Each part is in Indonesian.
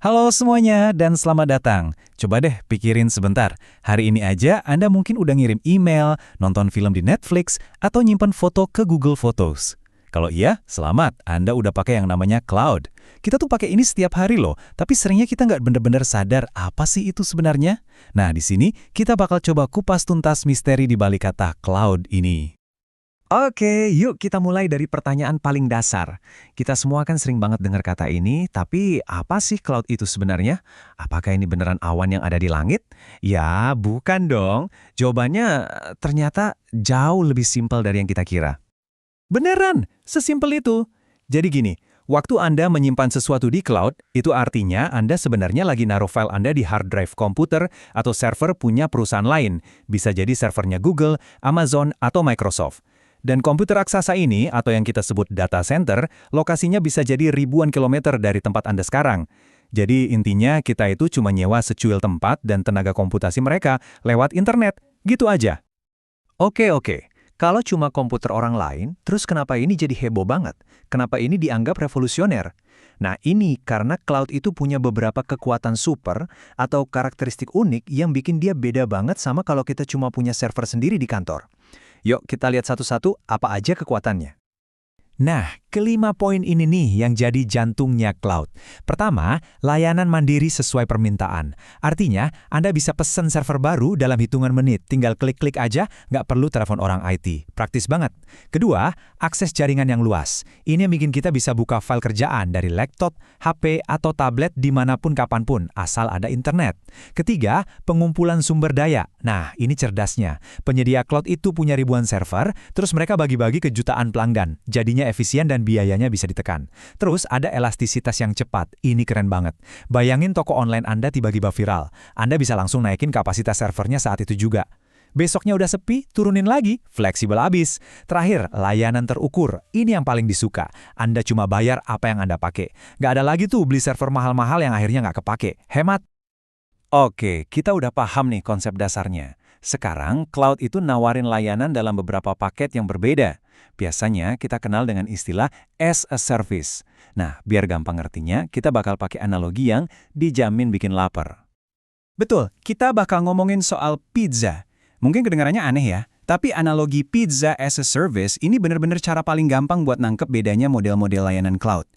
Halo semuanya dan selamat datang. Coba deh pikirin sebentar. Hari ini aja Anda mungkin udah ngirim email, nonton film di Netflix, atau nyimpan foto ke Google Photos. Kalau iya, selamat, Anda udah pakai yang namanya cloud. Kita tuh pakai ini setiap hari loh, tapi seringnya kita nggak bener-bener sadar apa sih itu sebenarnya. Nah, di sini kita bakal coba kupas tuntas misteri di balik kata cloud ini. Oke, yuk kita mulai dari pertanyaan paling dasar. Kita semua kan sering banget dengar kata ini, tapi apa sih cloud itu sebenarnya? Apakah ini beneran awan yang ada di langit? Ya, bukan dong. Jawabannya ternyata jauh lebih simpel dari yang kita kira. Beneran, sesimpel itu. Jadi gini, waktu Anda menyimpan sesuatu di cloud, itu artinya Anda sebenarnya lagi naruh file Anda di hard drive komputer atau server punya perusahaan lain. Bisa jadi servernya Google, Amazon, atau Microsoft. Dan komputer raksasa ini, atau yang kita sebut data center, lokasinya bisa jadi ribuan kilometer dari tempat Anda sekarang. Jadi intinya kita itu cuma nyewa secuil tempat dan tenaga komputasi mereka lewat internet. Gitu aja. Oke. Kalau cuma komputer orang lain, terus kenapa ini jadi heboh banget? Kenapa ini dianggap revolusioner? Nah, ini karena cloud itu punya beberapa kekuatan super atau karakteristik unik yang bikin dia beda banget sama kalau kita cuma punya server sendiri di kantor. Yuk kita lihat satu-satu apa aja kekuatannya. Nah, kelima poin ini nih yang jadi jantungnya cloud. Pertama, layanan mandiri sesuai permintaan. Artinya, Anda bisa pesan server baru dalam hitungan menit. Tinggal klik-klik aja, nggak perlu telepon orang IT. Praktis banget. Kedua, akses jaringan yang luas. Ini yang bikin kita bisa buka file kerjaan dari laptop, HP, atau tablet dimanapun kapanpun, asal ada internet. Ketiga, pengumpulan sumber daya. Nah, ini cerdasnya. Penyedia cloud itu punya ribuan server, terus mereka bagi-bagi ke jutaan pelanggan. Jadinya efisien dan biayanya bisa ditekan. Terus ada elastisitas yang cepat. Ini keren banget. Bayangin toko online Anda tiba-tiba viral. Anda bisa langsung naikin kapasitas servernya saat itu juga. Besoknya udah sepi, turunin lagi. Fleksibel abis. Terakhir, layanan terukur. Ini yang paling disuka. Anda cuma bayar apa yang Anda pakai. Nggak ada lagi tuh beli server mahal-mahal yang akhirnya nggak kepake. Hemat. Oke, kita udah paham nih konsep dasarnya. Sekarang, cloud itu nawarin layanan dalam beberapa paket yang berbeda. Biasanya kita kenal dengan istilah as a service. Nah, biar gampang ngertinya, kita bakal pakai analogi yang dijamin bikin lapar. Betul, kita bakal ngomongin soal pizza. Mungkin kedengarannya aneh ya, tapi analogi pizza as a service ini bener-bener cara paling gampang buat nangkep bedanya model-model layanan cloud.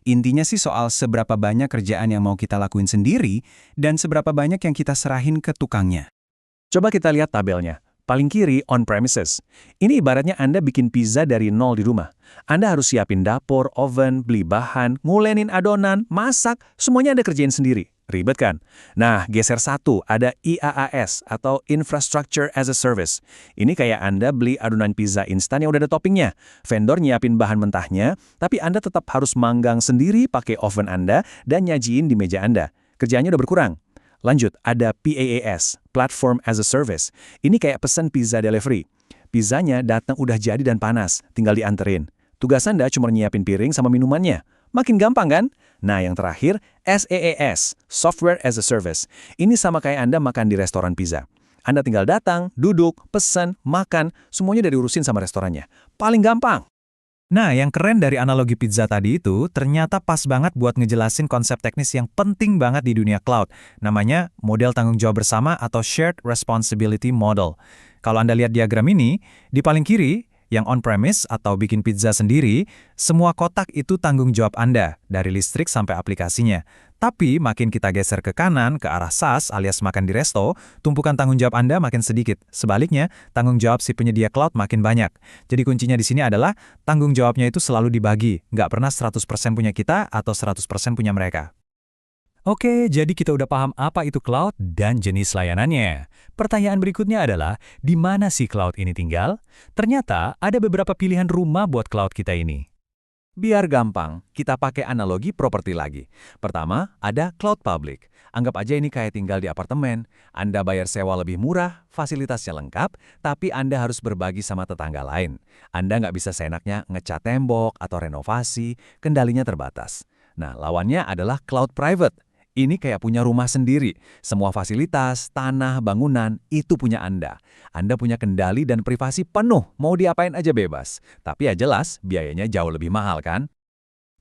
Intinya sih soal seberapa banyak kerjaan yang mau kita lakuin sendiri dan seberapa banyak yang kita serahin ke tukangnya. Coba kita lihat tabelnya. Paling kiri, on-premises. Ini ibaratnya Anda bikin pizza dari nol di rumah. Anda harus siapin dapur, oven, beli bahan, ngulenin adonan, masak, semuanya Anda kerjain sendiri. Ribet kan? Nah, geser satu, ada IaaS atau Infrastructure as a Service. Ini kayak Anda beli adonan pizza instan yang udah ada toppingnya. Vendor nyiapin bahan mentahnya, tapi Anda tetap harus manggang sendiri pakai oven Anda dan nyajiin di meja Anda. Kerjaannya udah berkurang. Lanjut, ada PaaS, Platform as a Service. Ini kayak pesan pizza delivery. Pizzanya datang udah jadi dan panas, tinggal dianterin. Tugas Anda cuma nyiapin piring sama minumannya. Makin gampang kan? Nah, yang terakhir, SaaS, Software as a Service. Ini sama kayak Anda makan di restoran pizza. Anda tinggal datang, duduk, pesan, makan, semuanya udah diurusin sama restorannya. Paling gampang. Nah, yang keren dari analogi pizza tadi itu ternyata pas banget buat ngejelasin konsep teknis yang penting banget di dunia cloud. Namanya model tanggung jawab bersama atau Shared Responsibility Model. Kalau Anda lihat diagram ini, di paling kiri, yang on-premise atau bikin pizza sendiri, semua kotak itu tanggung jawab Anda, dari listrik sampai aplikasinya. Tapi makin kita geser ke kanan, ke arah SaaS alias makan di resto, tumpukan tanggung jawab Anda makin sedikit. Sebaliknya, tanggung jawab si penyedia cloud makin banyak. Jadi kuncinya di sini adalah tanggung jawabnya itu selalu dibagi, nggak pernah 100% punya kita atau 100% punya mereka. Oke, jadi kita udah paham apa itu cloud dan jenis layanannya. Pertanyaan berikutnya adalah, di mana sih cloud ini tinggal? Ternyata ada beberapa pilihan rumah buat cloud kita ini. Biar gampang, kita pakai analogi properti lagi. Pertama, ada cloud public. Anggap aja ini kayak tinggal di apartemen. Anda bayar sewa lebih murah, fasilitasnya lengkap, tapi Anda harus berbagi sama tetangga lain. Anda nggak bisa seenaknya ngecat tembok atau renovasi, kendalinya terbatas. Nah, lawannya adalah cloud private. Ini kayak punya rumah sendiri. Semua fasilitas, tanah, bangunan, itu punya Anda. Anda punya kendali dan privasi penuh, mau diapain aja bebas. Tapi ya jelas, biayanya jauh lebih mahal kan?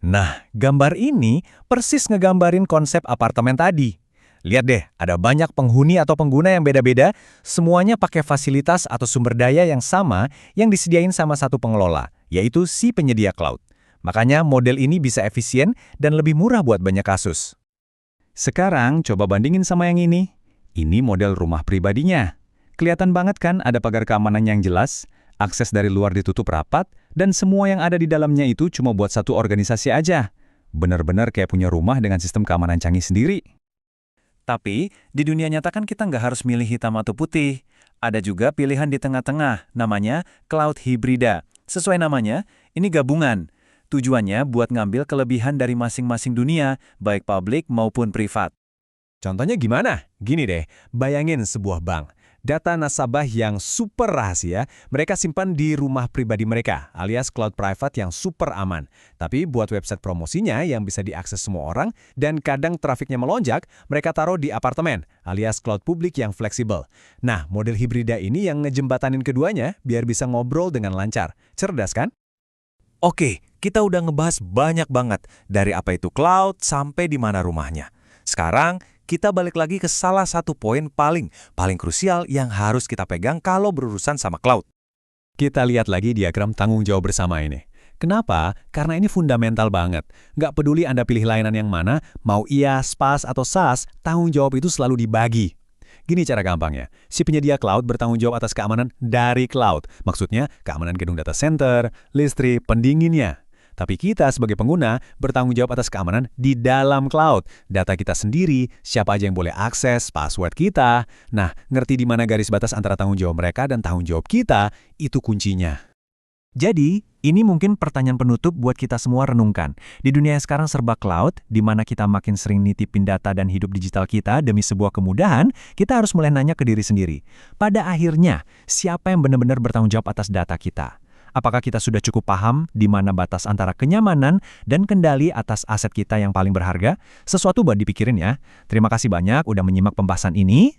Nah, gambar ini persis ngegambarin konsep apartemen tadi. Lihat deh, ada banyak penghuni atau pengguna yang beda-beda, semuanya pakai fasilitas atau sumber daya yang sama yang disediain sama satu pengelola, yaitu si penyedia cloud. Makanya model ini bisa efisien dan lebih murah buat banyak kasus. Sekarang coba bandingin sama yang ini. Ini model rumah pribadinya. Kelihatan banget kan ada pagar keamanan yang jelas, akses dari luar ditutup rapat, dan semua yang ada di dalamnya itu cuma buat satu organisasi aja. Bener-bener kayak punya rumah dengan sistem keamanan canggih sendiri. Tapi, di dunia nyata kan kita nggak harus milih hitam atau putih. Ada juga pilihan di tengah-tengah, namanya cloud hibrida. Sesuai namanya, ini gabungan. Tujuannya buat ngambil kelebihan dari masing-masing dunia, baik publik maupun privat. Contohnya gimana? Gini deh, bayangin sebuah bank. Data nasabah yang super rahasia, mereka simpan di rumah pribadi mereka, alias cloud private yang super aman. Tapi buat website promosinya yang bisa diakses semua orang, dan kadang trafiknya melonjak, mereka taruh di apartemen, alias cloud publik yang fleksibel. Nah, model hibrida ini yang ngejembatanin keduanya, biar bisa ngobrol dengan lancar. Cerdas kan? Oke, kita udah ngebahas banyak banget, dari apa itu cloud sampai di mana rumahnya. Sekarang, kita balik lagi ke salah satu poin paling krusial yang harus kita pegang kalau berurusan sama cloud. Kita lihat lagi diagram tanggung jawab bersama ini. Kenapa? Karena ini fundamental banget. Nggak peduli Anda pilih layanan yang mana, mau IaaS, PaaS, atau SaaS, tanggung jawab itu selalu dibagi. Gini cara gampangnya, si penyedia cloud bertanggung jawab atas keamanan dari cloud. Maksudnya, keamanan gedung data center, listrik, pendinginnya. Tapi kita sebagai pengguna bertanggung jawab atas keamanan di dalam cloud. Data kita sendiri, siapa aja yang boleh akses, password kita. Nah, ngerti di mana garis batas antara tanggung jawab mereka dan tanggung jawab kita, itu kuncinya. Jadi, ini mungkin pertanyaan penutup buat kita semua renungkan. Di dunia yang sekarang serba cloud, di mana kita makin sering nitipin data dan hidup digital kita demi sebuah kemudahan, kita harus mulai nanya ke diri sendiri. Pada akhirnya, siapa yang benar-benar bertanggung jawab atas data kita? Apakah kita sudah cukup paham di mana batas antara kenyamanan dan kendali atas aset kita yang paling berharga? Sesuatu buat dipikirin ya. Terima kasih banyak udah menyimak pembahasan ini.